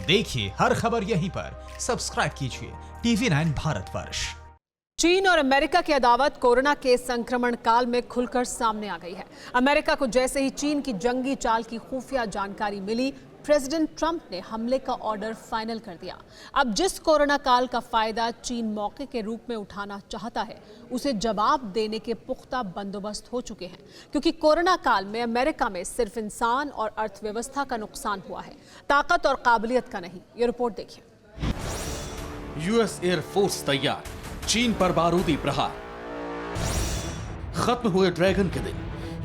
देखिए हर खबर यहीं पर, सब्सक्राइब कीजिए TV9 भारतवर्ष। चीन और अमेरिका की अदावत कोरोना के संक्रमण काल में खुलकर सामने आ गई है। अमेरिका को जैसे ही चीन की जंगी चाल की खुफिया जानकारी मिली, प्रेसिडेंट ट्रंप ने हमले का ऑर्डर फाइनल कर दिया। अब जिस कोरोना काल का फायदा चीन मौके के रूप में उठाना चाहता है, उसे जवाब देने के पुख्ता बंदोबस्त हो चुके हैं, क्योंकि कोरोना काल में अमेरिका में सिर्फ इंसान और अर्थव्यवस्था का नुकसान हुआ है, ताकत और काबिलियत का नहीं। ये रिपोर्ट देखिए। यूएस एयरफोर्स तैयार, चीन पर बारूदी प्रहार। खत्म हुए ड्रैगन के दिन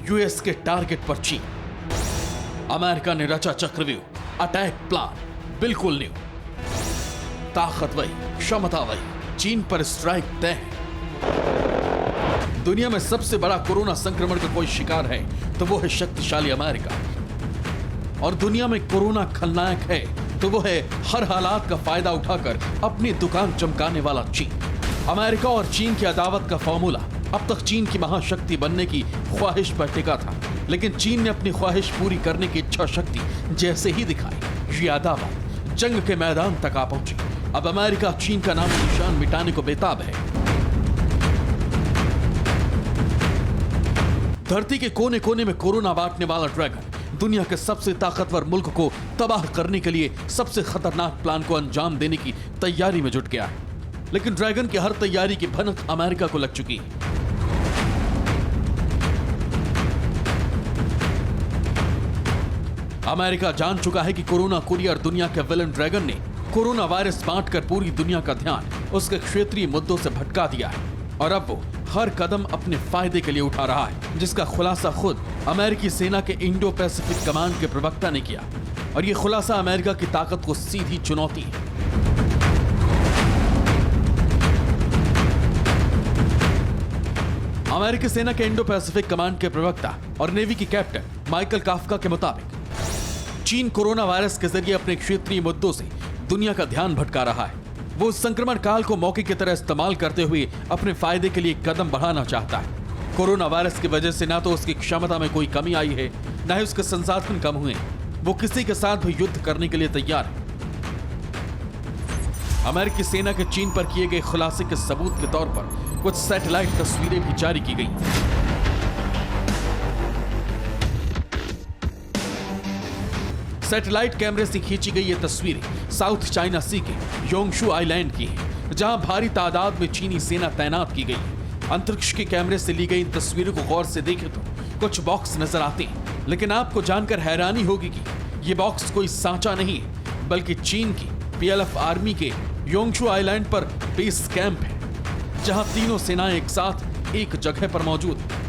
यूएस के टारगेट पर चीन। अमेरिका ने रचा चक्रव्यूह, अटैक प्लान बिल्कुल न्यू। ताकत वही, क्षमता वही, चीन पर स्ट्राइक तय है। दुनिया में सबसे बड़ा कोरोना संक्रमण का कोई शिकार है तो वो है शक्तिशाली अमेरिका, और दुनिया में कोरोना खलनायक है तो वो है हर हालात का फायदा उठाकर अपनी दुकान चमकाने वाला चीन। अमेरिका और चीन की अदावत का फॉर्मूला अब तक चीन की महाशक्ति बनने की ख्वाहिश पर टिका था, लेकिन चीन ने अपनी ख्वाहिश पूरी करने की इच्छा शक्ति जैसे ही दिखाई, ये अदावत जंग के मैदान तक आ पहुंची। अब अमेरिका चीन का नाम निशान मिटाने को बेताब है। धरती के कोने कोने में कोरोना बांटने वाला ड्रैगन दुनिया के सबसे ताकतवर मुल्क को तबाह करने के लिए सबसे खतरनाक प्लान को अंजाम देने की तैयारी में जुट गया है। लेकिन ड्रैगन की हर तैयारी की भनक अमेरिका को लग चुकी है। अमेरिका जान चुका है कि कोरोना कुरियर दुनिया के विलन ड्रैगन ने कोरोना वायरस बांटकर पूरी दुनिया का ध्यान उसके क्षेत्रीय मुद्दों से भटका दिया है, और अब वो हर कदम अपने फायदे के लिए उठा रहा है, जिसका खुलासा खुद अमेरिकी सेना के इंडो पैसिफिक कमांड के प्रवक्ता ने किया। और ये खुलासा अमेरिका की ताकत को सीधी चुनौती है। अमेरिकी सेना के इंडो पैसिफिक कमांड के प्रवक्ता और नेवी की कैप्टन माइकल काफका के मुताबिक चीन कोरोना वायरस के जरिए अपने क्षेत्रीय मुद्दों से दुनिया का ध्यान भटका रहा है। वो उस संक्रमण काल को मौके की तरह इस्तेमाल करते हुए अपने फायदे के लिए कदम बढ़ाना चाहता है। कोरोना वायरस की वजह से ना तो उसकी क्षमता में कोई कमी आई है, न ही उसके संसाधन कम हुए। वो किसी के साथ भी युद्ध करने के लिए तैयार है। अमेरिकी सेना के चीन पर किए गए खुलासे के सबूत के तौर पर कुछ सैटेलाइट तस्वीरें भी जारी की गई। सैटेलाइट कैमरे से खींची गई ये तस्वीरें साउथ चाइना सी के योंगशू आइलैंड की हैं, जहां भारी तादाद में चीनी सेना तैनात की गई। अंतरिक्ष के कैमरे से ली गई इन तस्वीरों को गौर से देखें तो कुछ बॉक्स नजर आते हैं, लेकिन आपको जानकर हैरानी होगी कि ये बॉक्स कोई सांचा नहीं है, बल्कि चीन की PLF आर्मी के योंगशू आइलैंड पर बेस कैंप है, जहां तीनों सेनाएं एक साथ एक जगह पर मौजूद हैं।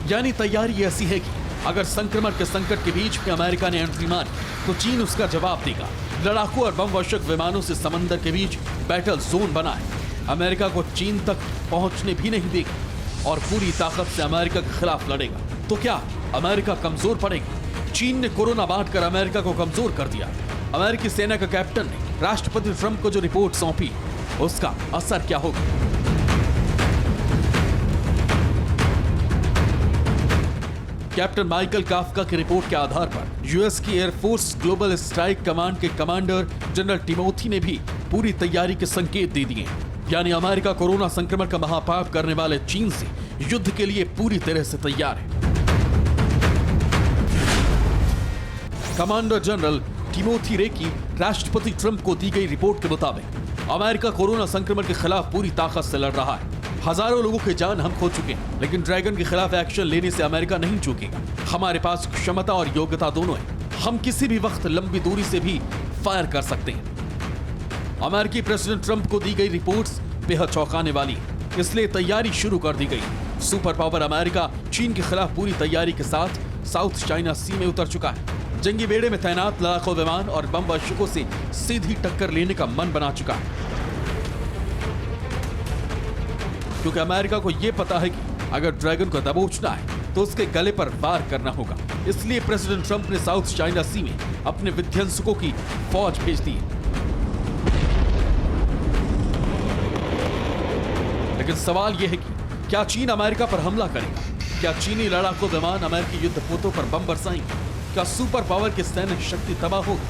यानी तैयारी ऐसी है कि अगर संक्रमण के संकट के बीच में अमेरिका ने एंट्री मारी तो चीन उसका जवाब देगा। लड़ाकू और बम वर्षक विमानों से समंदर के बीच बैटल जोन बना है। अमेरिका को चीन तक पहुंचने भी नहीं देगा और पूरी ताकत से अमेरिका के खिलाफ लड़ेगा। तो क्या अमेरिका कमजोर पड़ेगी? चीन ने कोरोना बांटकर अमेरिका को कमजोर कर दिया। अमेरिकी सेना का कैप्टन ने राष्ट्रपति ट्रंप को जो रिपोर्ट सौंपी, उसका असर क्या होगा? कैप्टन माइकल काफका की रिपोर्ट के आधार पर यूएस की एयरफोर्स ग्लोबल स्ट्राइक कमांड के कमांडर जनरल टिमोथी ने भी पूरी तैयारी के संकेत दे दिए। यानी अमेरिका कोरोना संक्रमण का महापाप करने वाले चीन से युद्ध के लिए पूरी तरह से तैयार है। कमांडर जनरल टिमोथी रे की राष्ट्रपति ट्रंप को दी गई रिपोर्ट के मुताबिक अमेरिका कोरोना संक्रमण के खिलाफ पूरी ताकत से लड़ रहा है। हजारों लोगों की जान हम खो चुके हैं, लेकिन ड्रैगन के खिलाफ एक्शन लेने से अमेरिका नहीं चूकेगा। हमारे पास क्षमता और योग्यता दोनों है। हम किसी भी वक्त लंबी दूरी से भी फायर कर सकते हैं। अमेरिकी प्रेसिडेंट ट्रंप को दी गई रिपोर्ट्स बेहद चौंकाने वाली है, इसलिए तैयारी शुरू कर दी गई। सुपर पावर अमेरिका चीन के खिलाफ पूरी तैयारी के साथ साउथ चाइना सी में उतर चुका है। जंगी बेड़े में तैनात लड़ाकू विमान और बम वर्षकों से सीधी टक्कर लेने का मन बना चुका है, क्योंकि अमेरिका को यह पता है कि अगर ड्रैगन को दबोचना है तो उसके गले पर वार करना होगा। इसलिए प्रेसिडेंट ट्रंप ने साउथ चाइना सी में अपने विध्वंसकों की फौज भेज दी। लेकिन सवाल यह है कि क्या चीन अमेरिका पर हमला करेगा? क्या चीनी लड़ाकू विमान अमेरिकी युद्धपोतों पर बम बरसाएंगे? क्या सुपर पावर की सैन्य शक्ति तबाह होगी?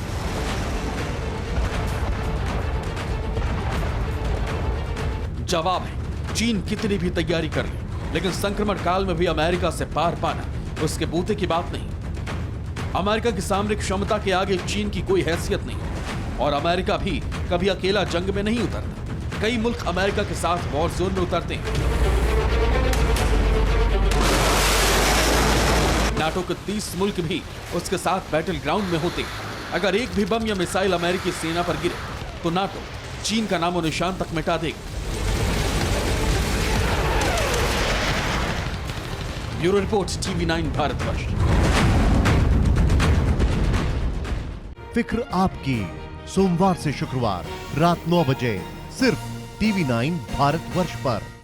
जवाब है, चीन कितनी भी तैयारी कर ले, लेकिन संक्रमण काल में भी अमेरिका से पार पाना उसके बूते की बात नहीं। अमेरिका की सामरिक क्षमता के आगे चीन की कोई हैसियत नहीं, और अमेरिका भी कभी अकेला जंग में नहीं उतरता। कई मुल्क अमेरिका के साथ वॉर जोन में उतरते हैं। नाटो के 30 मुल्क भी उसके साथ बैटल ग्राउंड में होते। अगर एक भी बम या मिसाइल अमेरिकी सेना पर गिरे तो नाटो चीन का नामो निशान तक मिटा देगा। Bureau report, TV9 Bharatvarsh. फिक्र आपकी, सोमवार से शुक्रवार रात 9 बजे सिर्फ TV9 भारतवर्ष पर।